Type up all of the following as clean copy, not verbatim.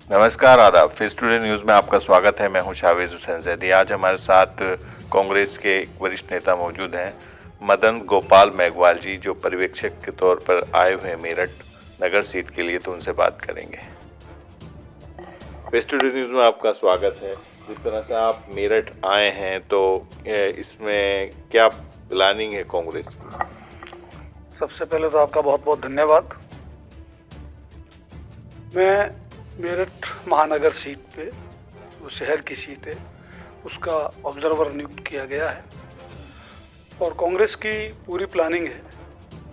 नमस्कार, आदाब। Face today news में आपका स्वागत है। मैं हूं शावेज हुसैन जैदी। आज हमारे साथ कांग्रेस के एक वरिष्ठ नेता मौजूद हैं, मदन गोपाल मेघवाल जी, जो पर्यवेक्षक के तौर पर आए हुए हैं मेरठ नगर सीट के लिए, तो उनसे बात करेंगे। फेस टुडे न्यूज़ में आपका स्वागत है। जिस तरह से आप मेरठ आए हैं, तो इसमें क्या प्लानिंग है कांग्रेस की? सबसे पहले तो आपका बहुत बहुत धन्यवाद। मैं मेरठ महानगर सीट पे, वो शहर की सीट है, उसका ऑब्जर्वर नियुक्त किया गया है और कांग्रेस की पूरी प्लानिंग है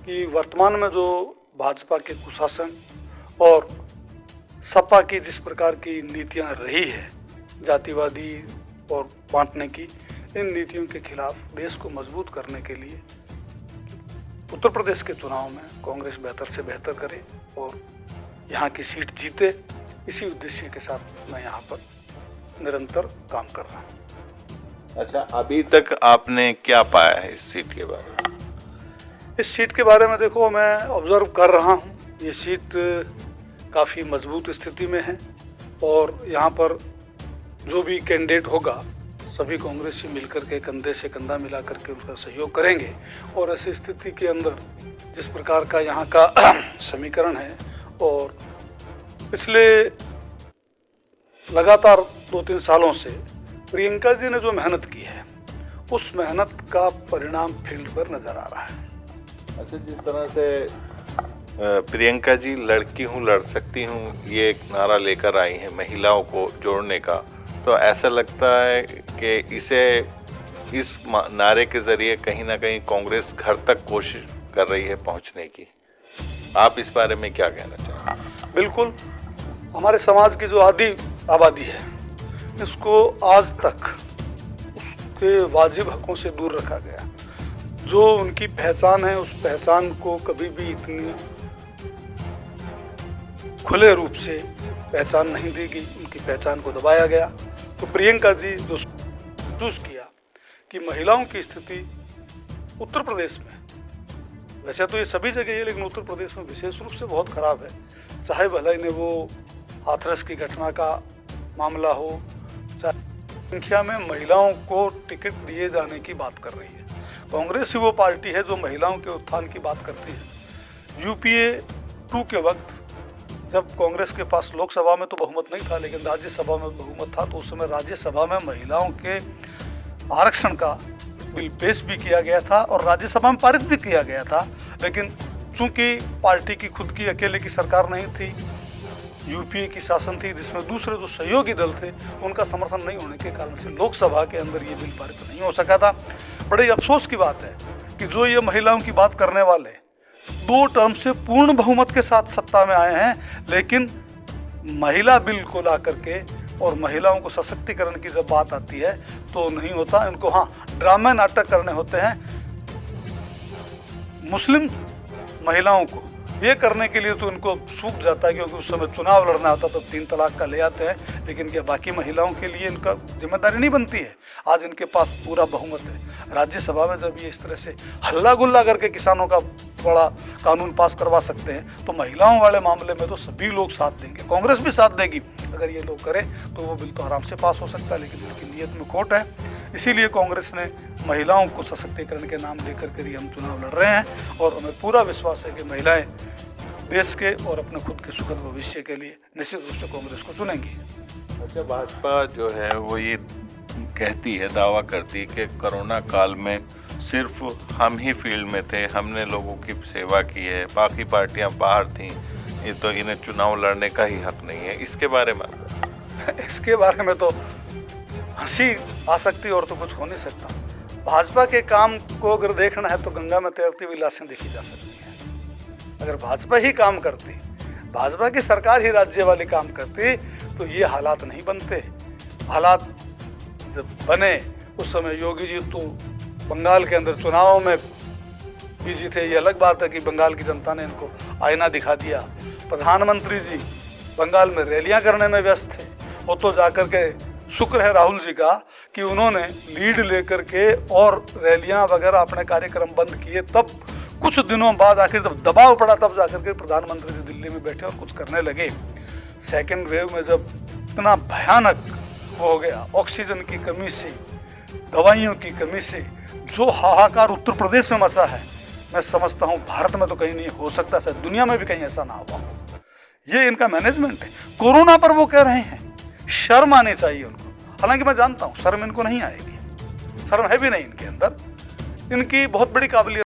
कि वर्तमान में जो भाजपा के कुशासन और सपा की जिस प्रकार की नीतियां रही है, जातिवादी और बांटने की, इन नीतियों के खिलाफ देश को मजबूत करने के लिए उत्तर प्रदेश के चुनाव में कांग्रेस बेहतर से बेहतर करे और यहाँ की सीट जीते, इसी उद्देश्य के साथ मैं यहाँ पर निरंतर काम कर रहा हूँ। अच्छा, अभी तक आपने क्या पाया है इस सीट के बारे में? इस सीट के बारे में देखो, मैं ऑब्जर्व कर रहा हूँ। ये सीट काफ़ी मजबूत स्थिति में है और यहाँ पर जो भी कैंडिडेट होगा, सभी कांग्रेसी मिलकर के कंधे से कंधा मिला करके उसका सहयोग करेंगे और ऐसी स्थिति के अंदर जिस प्रकार का यहाँ का समीकरण है और पिछले लगातार 2-3 सालों से प्रियंका जी ने जो मेहनत की है, उस मेहनत का परिणाम फील्ड पर नजर आ रहा है। अच्छा, जिस तरह से प्रियंका जी लड़की हूँ लड़ सकती हूँ ये एक नारा लेकर आई हैं महिलाओं को जोड़ने का, तो ऐसा लगता है कि इस नारे के जरिए कहीं ना कहीं कांग्रेस घर तक कोशिश कर रही है पहुंचने की। आप इस बारे में क्या कहना चाहेंगे? बिल्कुल, हमारे समाज की जो आधी आबादी है, इसको आज तक उसके वाजिब हकों से दूर रखा गया। जो उनकी पहचान है, उस पहचान को कभी भी इतनी खुले रूप से पहचान नहीं दी गई, उनकी पहचान को दबाया गया। तो प्रियंका जी जो चूज किया कि महिलाओं की स्थिति उत्तर प्रदेश में, वैसे तो ये सभी जगह है लेकिन उत्तर प्रदेश में विशेष रूप से बहुत खराब है। चाहे भले ने वो हाथरस की घटना का मामला हो, चाहे संख्या में महिलाओं को टिकट दिए जाने की बात कर रही है। कांग्रेस ही वो पार्टी है जो महिलाओं के उत्थान की बात करती है। यूपीए 2 के वक्त जब कांग्रेस के पास लोकसभा में तो बहुमत नहीं था लेकिन राज्यसभा में बहुमत था, तो उस समय राज्यसभा में महिलाओं के आरक्षण का बिल पेश भी किया गया था और राज्यसभा में पारित भी किया गया था। लेकिन चूंकि पार्टी की खुद की अकेले की सरकार नहीं थी, यूपीए की शासन थी जिसमें दूसरे जो सहयोगी दल थे उनका समर्थन नहीं होने के कारण से लोकसभा के अंदर ये बिल पारित नहीं हो सका था। बड़े अफसोस की बात है कि जो ये महिलाओं की बात करने वाले 2 टर्म से पूर्ण बहुमत के साथ सत्ता में आए हैं, लेकिन महिला बिल को ला करके और महिलाओं को सशक्तिकरण की जब बात आती है तो नहीं होता। इनको हाँ ड्रामा नाटक करने होते हैं। मुस्लिम महिलाओं को ये करने के लिए तो इनको सूख जाता है, क्योंकि उस समय चुनाव लड़ना होता तो 3 तलाक का ले आते हैं, लेकिन क्या बाकी महिलाओं के लिए इनका जिम्मेदारी नहीं बनती है? आज इनके पास पूरा बहुमत है। राज्यसभा में जब ये इस तरह से हल्ला गुल्ला करके किसानों का बड़ा कानून पास करवा सकते हैं, तो महिलाओं वाले मामले में तो सभी लोग साथ देंगे, कांग्रेस भी साथ देगी। अगर ये लोग करें तो वो बिल तो आराम से पास हो सकता है, लेकिन इनकी नीयत में खोट है। इसीलिए कांग्रेस ने महिलाओं को सशक्तिकरण के नाम लेकर के हम चुनाव लड़ रहे हैं और हमें पूरा विश्वास है कि महिलाएं देश के और अपने खुद के सुखद भविष्य के लिए निश्चित रूप से कांग्रेस को चुनेंगी। अच्छा, भाजपा जो है वो ये कहती है, दावा करती है कि कोरोना काल में सिर्फ हम ही फील्ड में थे, हमने लोगों की सेवा की है, बाकी पार्टियां बाहर थीं, ये तो इन्हें चुनाव लड़ने का ही हक नहीं है। इसके बारे में इसके बारे में तो हंसी आ सकती और तो कुछ हो नहीं सकता। भाजपा के काम को अगर देखना है तो गंगा में तैरती हुई लाशें देखी जा सकती हैं। अगर भाजपा ही काम करती, भाजपा की सरकार ही राज्य वाली काम करती, तो ये हालात नहीं बनते। हालात जब बने उस समय योगी जी तो बंगाल के अंदर चुनावों में बिजी थे, ये अलग बात है कि बंगाल की जनता ने इनको आईना दिखा दिया। प्रधानमंत्री जी बंगाल में रैलियां करने में व्यस्त थे। वो तो जाकर के शुक्र है राहुल जी का कि उन्होंने लीड लेकर के और रैलियां वगैरह अपने कार्यक्रम बंद किए, तब कुछ दिनों बाद आखिर जब दबाव पड़ा तब जाकर के प्रधानमंत्री जी दिल्ली में बैठे और कुछ करने लगे। सेकेंड वेव में जब इतना भयानक हो गया, ऑक्सीजन की कमी से, दवाइयों की कमी से जो हाहाकार उत्तर प्रदेश में मचा है, मैं समझता हूँ भारत में तो कहीं नहीं हो सकता, शायद दुनिया में भी कहीं ऐसा ना हुआ हो। ये इनका मैनेजमेंट है। कोरोना पर वो कह रहे हैं शर्म आनी चाहिए उनको, हालांकि मैं जानता हूँ शर्म इनको नहीं आएगी, शर्म है भी नहीं इनके अंदर, इनकी बहुत बड़ी काबिलियत